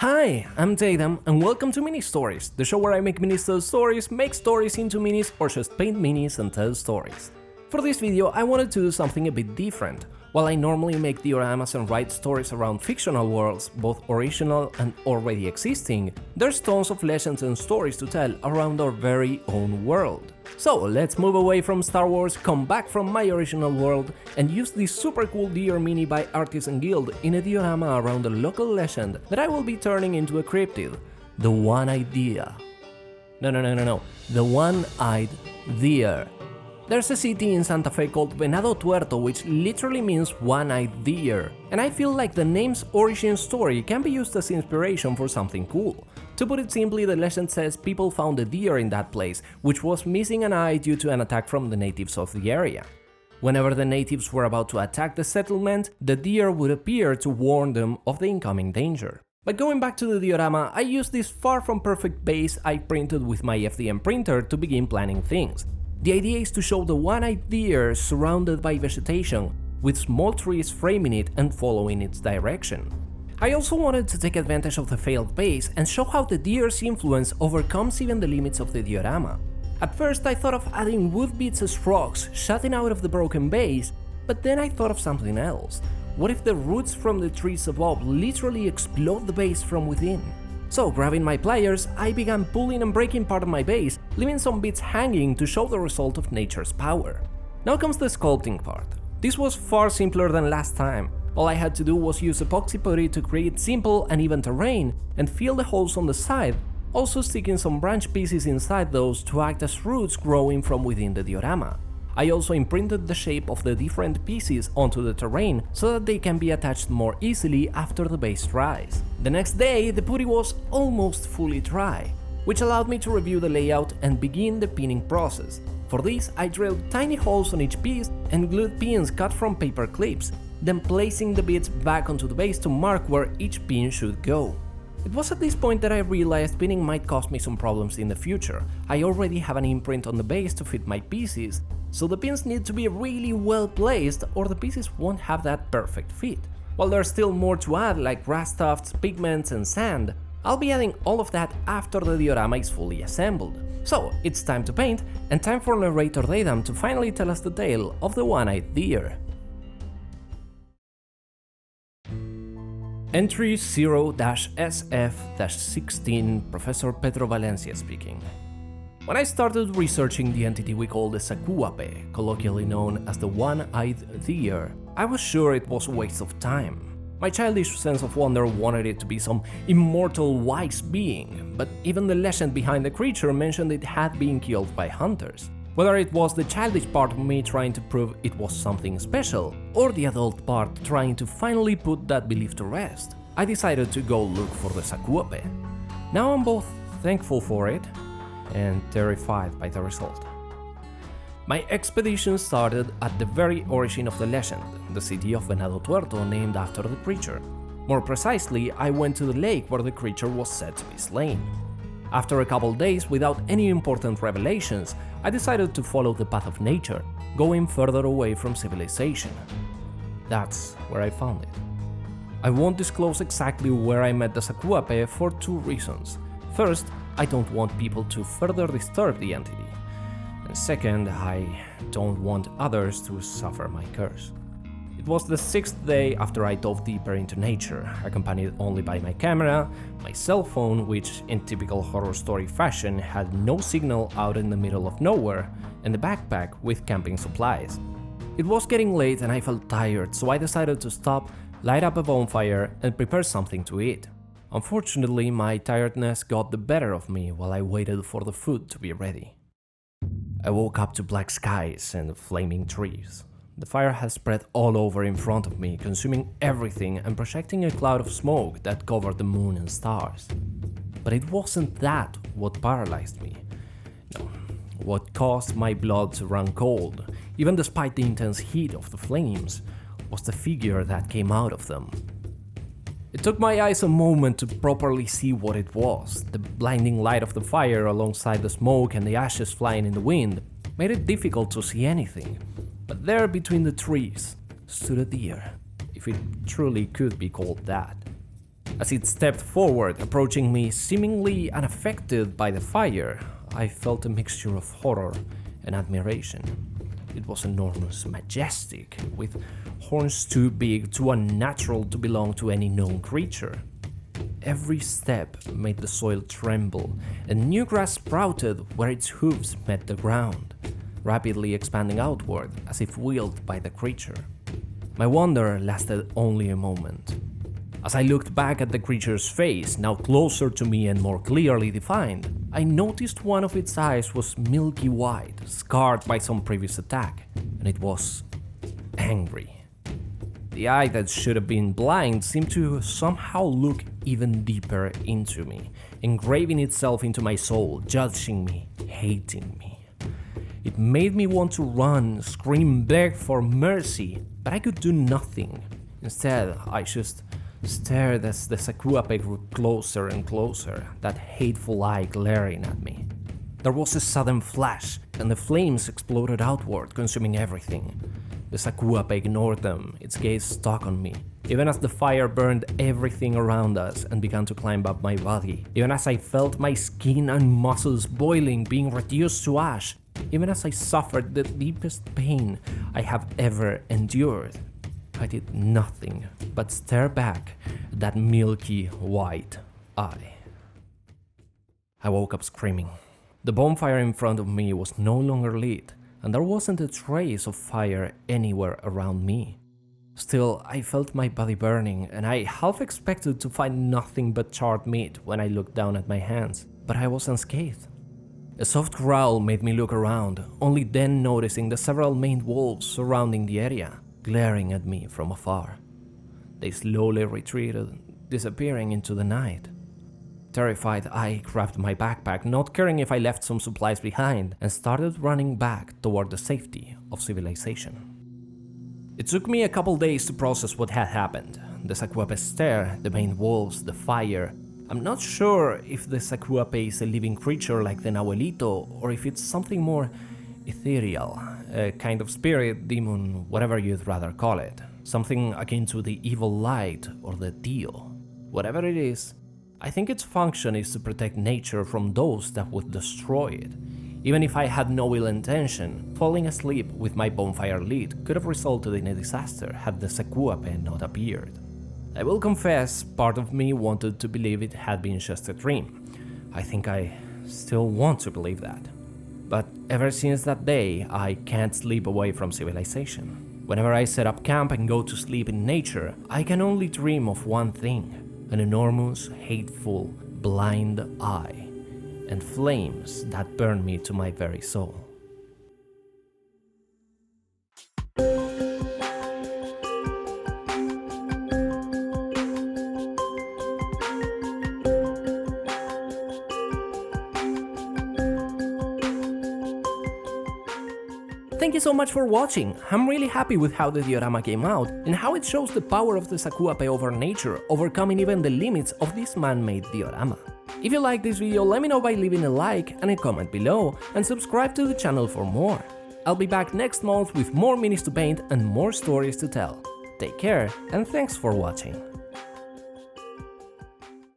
Hi, I'm Tatum, and welcome to Mini Stories, the show where I make minis tell stories, make stories into minis, or just paint minis and tell stories. For this video, I wanted to do something a bit different. While I normally make dioramas and write stories around fictional worlds, both original and already existing, there's tons of legends and stories to tell around our very own world. So let's move away from Star Wars, come back from my original world, and use this super cool Dior mini by Artisan Guild in a diorama around a local legend that I will be turning into a cryptid, the One-Eyed Deer. No, the One-Eyed Deer. There's a city in Santa Fe called Venado Tuerto, which literally means one-eyed deer, and I feel like the name's origin story can be used as inspiration for something cool. To put it simply, the legend says people found a deer in that place, which was missing an eye due to an attack from the natives of the area. Whenever the natives were about to attack the settlement, the deer would appear to warn them of the incoming danger. But going back to the diorama, I used this far from perfect base I printed with my FDM printer to begin planning things. The idea is to show the one-eyed deer surrounded by vegetation, with small trees framing it and following its direction. I also wanted to take advantage of the failed base and show how the deer's influence overcomes even the limits of the diorama. At first I thought of adding wood bits as rocks shooting out of the broken base, but then I thought of something else. What if the roots from the trees above literally explode the base from within? So, grabbing my pliers, I began pulling and breaking part of my base, leaving some bits hanging to show the result of nature's power. Now comes the sculpting part. This was far simpler than last time. All I had to do was use epoxy putty to create simple and even terrain and fill the holes on the side, also sticking some branch pieces inside those to act as roots growing from within the diorama. I also imprinted the shape of the different pieces onto the terrain so that they can be attached more easily after the base dries. The next day, the putty was almost fully dry, which allowed me to review the layout and begin the pinning process. For this, I drilled tiny holes on each piece and glued pins cut from paper clips, then placing the bits back onto the base to mark where each pin should go. It was at this point that I realized pinning might cause me some problems in the future. I already have an imprint on the base to fit my pieces, so the pins need to be really well placed or the pieces won't have that perfect fit. While there's still more to add like grass tufts, pigments and sand, I'll be adding all of that after the diorama is fully assembled. So it's time to paint and time for narrator Tatum to finally tell us the tale of the one-eyed deer. Entry 0-SF-16, Professor Pedro Valencia speaking. When I started researching the entity we call the Sacuape, colloquially known as the One-Eyed Deer, I was sure it was a waste of time. My childish sense of wonder wanted it to be some immortal wise being, but even the legend behind the creature mentioned it had been killed by hunters. Whether it was the childish part of me trying to prove it was something special, or the adult part trying to finally put that belief to rest, I decided to go look for the Sacuape. Now I'm both thankful for it and terrified by the result. My expedition started at the very origin of the legend, the city of Venado Tuerto named after the creature. More precisely, I went to the lake where the creature was said to be slain. After a couple days without any important revelations, I decided to follow the path of nature, going further away from civilization. That's where I found it. I won't disclose exactly where I met the Sacuape for two reasons. First, I don't want people to further disturb the entity. And second, I don't want others to suffer my curse. It was the 6th day after I dove deeper into nature, accompanied only by my camera, my cell phone, which in typical horror story fashion had no signal out in the middle of nowhere, and a backpack with camping supplies. It was getting late and I felt tired, so I decided to stop, light up a bonfire, and prepare something to eat. Unfortunately, my tiredness got the better of me while I waited for the food to be ready. I woke up to black skies and flaming trees. The fire had spread all over in front of me, consuming everything and projecting a cloud of smoke that covered the moon and stars. But it wasn't that what paralyzed me. No, what caused my blood to run cold, even despite the intense heat of the flames, was the figure that came out of them. It took my eyes a moment to properly see what it was. The blinding light of the fire alongside the smoke and the ashes flying in the wind made it difficult to see anything. But there between the trees stood a deer, if it truly could be called that. As it stepped forward, approaching me seemingly unaffected by the fire, I felt a mixture of horror and admiration. It was enormous, majestic, with horns too big, too unnatural to belong to any known creature. Every step made the soil tremble, and new grass sprouted where its hooves met the ground, rapidly expanding outward as if willed by the creature. My wonder lasted only a moment. As I looked back at the creature's face, now closer to me and more clearly defined, I noticed one of its eyes was milky white, scarred by some previous attack, and it was angry. The eye that should have been blind seemed to somehow look even deeper into me, engraving itself into my soul, judging me, hating me. It made me want to run, scream, beg for mercy, but I could do nothing. Instead, I just stared as the Sakuape grew closer and closer, that hateful eye glaring at me. There was a sudden flash, and the flames exploded outward, consuming everything. The Sakuape ignored them, its gaze stuck on me, even as the fire burned everything around us and began to climb up my body, even as I felt my skin and muscles boiling, being reduced to ash, even as I suffered the deepest pain I have ever endured. I did nothing but stare back at that milky white eye. I woke up screaming. The bonfire in front of me was no longer lit, and there wasn't a trace of fire anywhere around me. Still, I felt my body burning, and I half expected to find nothing but charred meat when I looked down at my hands, but I was unscathed. A soft growl made me look around, only then noticing the several maned wolves surrounding the area, glaring at me from afar. They slowly retreated, disappearing into the night. Terrified, I grabbed my backpack, not caring if I left some supplies behind, and started running back toward the safety of civilization. It took me a couple days to process what had happened. The Sakuape stare, the maned wolves, the fire. I'm not sure if the Sakuape is a living creature like the Nahuelito, or if it's something more ethereal, a kind of spirit, demon, whatever you'd rather call it. Something akin to the evil light or the Dio. Whatever it is, I think its function is to protect nature from those that would destroy it. Even if I had no ill intention, falling asleep with my bonfire lit could have resulted in a disaster had the Sakuape not appeared. I will confess, part of me wanted to believe it had been just a dream. I think I still want to believe that. But ever since that day, I can't sleep away from civilization. Whenever I set up camp and go to sleep in nature, I can only dream of one thing: an enormous, hateful, blind eye, and flames that burn me to my very soul. Thank you so much for watching. I'm really happy with how the diorama came out and how it shows the power of the Sakuape over nature, overcoming even the limits of this man-made diorama. If you like this video, let me know by leaving a like and a comment below, and subscribe to the channel for more. I'll be back next month with more minis to paint and more stories to tell. Take care, and thanks for watching.